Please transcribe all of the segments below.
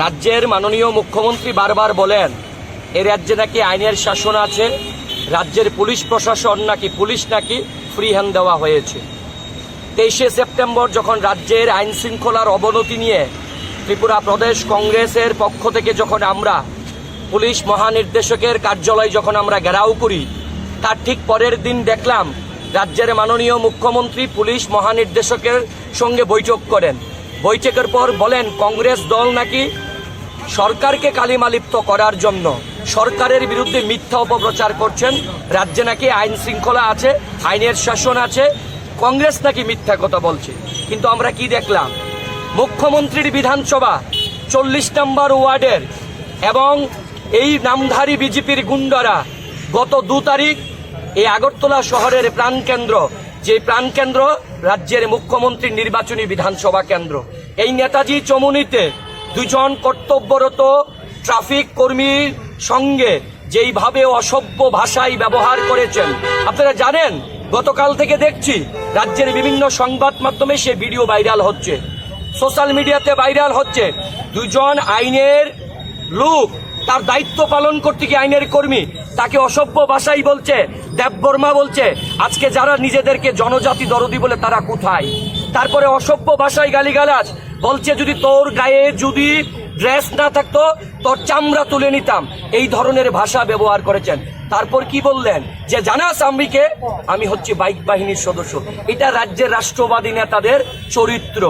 রাজ্যের মাননীয় মুখ্যমন্ত্রী বারবার বলেন এই রাজ্যে নাকি আইনের শাসন আছে, রাজ্যের পুলিশ প্রশাসন নাকি পুলিশ নাকি ফ্রি হ্যান্ড দেওয়া হয়েছে। 23শে সেপ্টেম্বর যখন রাজ্যের আইন শৃঙ্খলার অবনতি নিয়ে ত্রিপুরা প্রদেশ কংগ্রেসের পক্ষ থেকে যখন আমরা পুলিশ মহানির্দেশকের কার্যালয় যখন আমরা ঘেরাও করি, তার ঠিক পরের দিন দেখলাম রাজ্যের মাননীয় মুখ্যমন্ত্রী পুলিশ মহানির্দেশকের সঙ্গে বৈঠক করেন। বৈঠকের পর বলেন কংগ্রেস দল নাকি সরকারকে কালিমালিপ্ত করার জন্য সরকারের বিরুদ্ধে মিথ্যা অপপ্রচার করছেন, রাজ্যে নাকি আইন শৃঙ্খলা আছে, আইনের শাসন আছে, কংগ্রেস নাকি মিথ্যা কথা বলছে। কিন্তু আমরা কি দেখলাম, মুখ্যমন্ত্রীর বিধানসভা 40 নম্বর ওয়ার্ডের এবং এই নামধারী বিজেপির গুন্ডারা গত 2 তারিখ এই আগরতলা শহরের প্রাণকেন্দ্র, যে প্রাণকেন্দ্র রাজ্যের মুখ্যমন্ত্রীর নির্বাচনী বিধানসভা কেন্দ্র, এই নেতাজি চমুনিতে 2 জন কর্তব্যরত ট্রাফিক কর্মীর সঙ্গে যেইভাবে অসভ্য ভাষায় ব্যবহার করেছেন আপনারা জানেন। গতকাল থেকে দেখছি রাজ্যের বিভিন্ন সংবাদ মাধ্যমে সে ভিডিও ভাইরাল হচ্ছে, সোশ্যাল মিডিয়াতে ভাইরাল হচ্ছে। 2 জন আইনের লোক তার দায়িত্ব পালন করতে গিয়ে আইনের কর্মী তাকে অসভ্য ভাষাই বলছে, দেববর্মা বলছে। আজকে যারা নিজেদেরকে জনজাতি দরদি বলে তারা কোথায়? তারপরে অসভ্য ভাষায় গালিগালাজ বলছে, যদি তোর গায়ে যদি ড্রেস না থাকতো তোর চামড়া তুলে নিতাম, এই ধরনের ভাষা ব্যবহার করেছেন। তারপর কি বললেন যে জানাস আম্বিকে আমি হচ্ছে বাইক বাহিনীর সদস্য। এটা রাজ্যের রাষ্ট্রবাদী নেতাদের চরিত্র।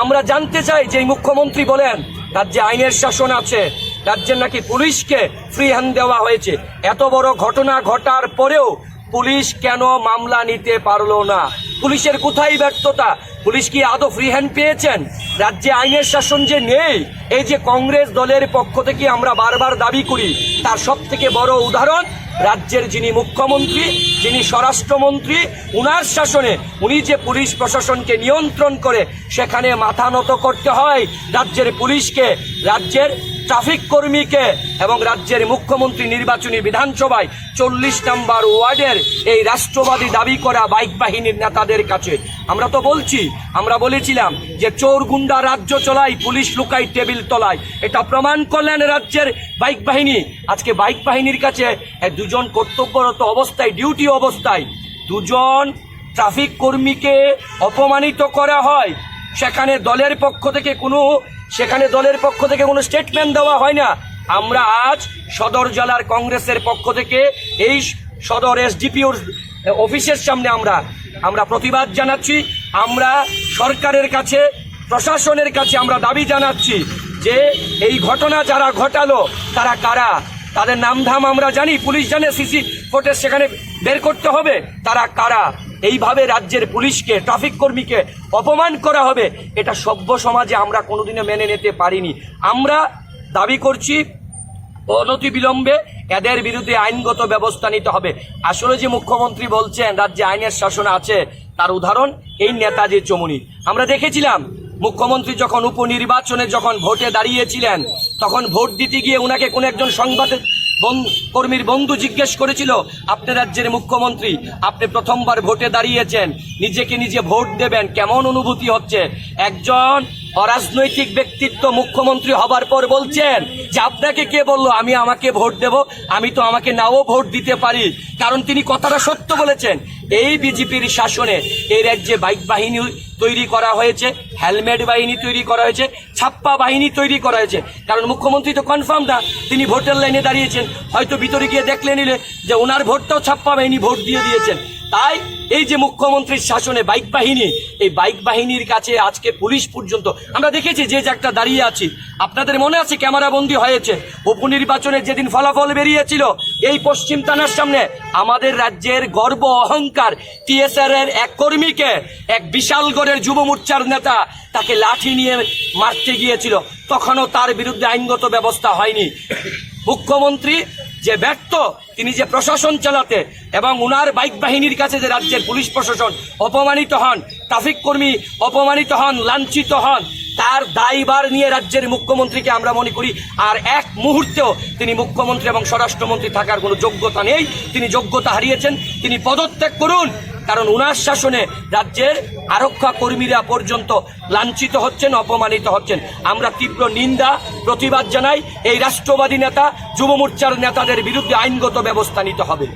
আমরা জানতে চাই যে মুখ্যমন্ত্রী বলেন রাজ্যে আইনের শাসন আছে, রাজ্যের নাকি পুলিশকে ফ্রি হ্যান্ড দেওয়া হয়েছে। এত বড় ঘটনা ঘটার পরেও পুলিশ কেন মামলা নিতে পারলো না? পুলিশের কোথায় ব্যর্থতা? পুলিশ কি আদৌ ফ্রি হ্যান্ড পেয়েছেন? রাজ্যে আইনের শাসন যে নেই, এই যে কংগ্রেস দলের পক্ষ থেকে আমরা বারবার দাবি করি, তার সব থেকে বড় উদাহরণ রাজ্যের যিনি মুখ্যমন্ত্রী, যিনি স্বরাষ্ট্রমন্ত্রী, উনার শাসনে উনি যে পুলিশ প্রশাসনকে নিয়ন্ত্রণ করে সেখানে মাথা নত করতে হয় রাজ্যের পুলিশকে, রাজ্যের ট্রাফিক কর্মীকে এবং রাজ্যের মুখ্যমন্ত্রী নির্বাচনী বিধানসভায় 40 নম্বর ওয়ার্ডের এই রাষ্ট্রবাদী দাবি করা বাইক বাহিনীর নেতাদের কাছে। আমরা তো বলছি, আমরা বলেছিলাম যে চোর গুন্ডা রাজ্য চলায়, পুলিশ লুকায় টেবিল তলায়। এটা প্রমাণ করলেন রাজ্যের বাইক বাহিনী। আজকে বাইক বাহিনীর কাছে 2 জন কর্তব্যরত অবস্থায়, ডিউটি অবস্থায় 2 জন ট্রাফিক কর্মীকে অপমানিত করা হয়, সেখানে দলের পক্ষ থেকে কোনো স্টেটমেন্ট দেওয়া হয় না। আমরা আজ সদর জেলার কংগ্রেসের পক্ষ থেকে এই সদর এসডিপিওর অফিসের সামনে আমরা প্রতিবাদ জানাচ্ছি। আমরা সরকারের কাছে, প্রশাসনের কাছে আমরা দাবি জানাচ্ছি যে এই ঘটনা যারা ঘটালো তারা কারা, তাদের নামধাম আমরা জানি, পুলিশ জানে, সিসি ফুটেজ সেখানে বের করতে হবে, তারা কারা। এইভাবে রাজ্যের পুলিশকে, ট্রাফিক কর্মীকে অপমান করা হবে, এটা সভ্য সমাজে আমরা কোনোদিনও মেনে নিতে পারিনি। আমরা দাবি করছি অনতিবিলম্বে এদের বিরুদ্ধে আইনগত ব্যবস্থা নিতে হবে। আসলে যে মুখ্যমন্ত্রী বলছেন রাজ্যে আইনের শাসন আছে, তার উদাহরণ এই নেতাজি চমুনি। আমরা দেখেছিলাম মুখ্যমন্ত্রী যখন উপনির্বাচনে যখন ভোটে দাঁড়িয়েছিলেন, তখন ভোট দিতে গিয়ে উনাকে কোন একজন সংবাদ কর্মীর বন্ধু জিজ্ঞেস করেছিল, আপনি রাজ্যের মুখ্যমন্ত্রী, আপনি প্রথমবার ভোটে দাঁড়িয়েছেন, নিজেকে নিজে ভোট দেবেন, কেমন অনুভূতি হচ্ছে? একজন অরাজনৈতিক ব্যক্তিত্ব মুখ্যমন্ত্রী হবার পর বলছেন যে আপনাকে কে বললো আমি আমাকে ভোট দেব? আমি তো আমাকে নাও ভোট দিতে পারি। কারণ তিনি কথাটা সত্য বলেছেন। এই বিজেপির শাসনে এই রাজ্যে বাইক বাহিনী তৈরি করা হয়েছে, হেলমেট বাহিনী তৈরি করা হয়েছে, ছাপ্পা বাহিনী তৈরি করা হয়েছে। কারণ মুখ্যমন্ত্রী তো কনফার্ম না তিনি ভোটের লাইনে দাঁড়িয়েছেন, হয়তো ভিতরে গিয়ে দেখলে নিলে যে ওনার ভোটটাও ছাপ্পা বাহিনী ভোট দিয়ে দিয়েছেন। তাই এই যে মুখ্যমন্ত্রীর শাসনে বাইক বাহিনী, এই বাইক বাহিনীর কাছে আজকে পুলিশ পর্যন্ত আমরা দেখেছি যে একটা দাঁড়িয়ে আছি, আপনাদের মনে আছে ক্যামেরাবন্দি হয়েছে উপনির্বাচনে যেদিন ফলাফল বেরিয়েছিল, এই পশ্চিম থানার সামনে আমাদের রাজ্যের গর্ব অহংকার টিএসআর এর এক কর্মীকে এক বিশালগড়ের যুব মোর্চার নেতা তাকে লাঠি নিয়ে মারতে গিয়েছিল, তখনও তার বিরুদ্ধে আইনগত ব্যবস্থা হয়নি। মুখ্যমন্ত্রী যে ব্যর্থ, তিনি যে প্রশাসন চালাতে এবং উনার বাইক বাহিনীর কাছে যে রাজ্যের পুলিশ প্রশাসন অপমানিত হন, ট্রাফিক কর্মী অপমানিত হন, লাঞ্ছিত হন, তার দায়ভার নিয়ে রাজ্যের মুখ্যমন্ত্রীকে আমরা মনে করি আর এক মুহূর্তেও তিনি মুখ্যমন্ত্রী এবং স্বরাষ্ট্রমন্ত্রী থাকার কোনো যোগ্যতা নেই। তিনি যোগ্যতা হারিয়েছেন, তিনি পদত্যাগ করুন। কারণ উনার শাসনে রাজ্যের আরক্ষা কর্মীরা পর্যন্ত লাঞ্ছিত হচ্ছেন, অপমানিত হচ্ছেন। আমরা তীব্র নিন্দা প্রতিবাদ জানাই। এই রাষ্ট্রবাদী নেতা, যুব মোর্চার নেতাদের বিরুদ্ধে আইনগত ব্যবস্থা নিতে হবে।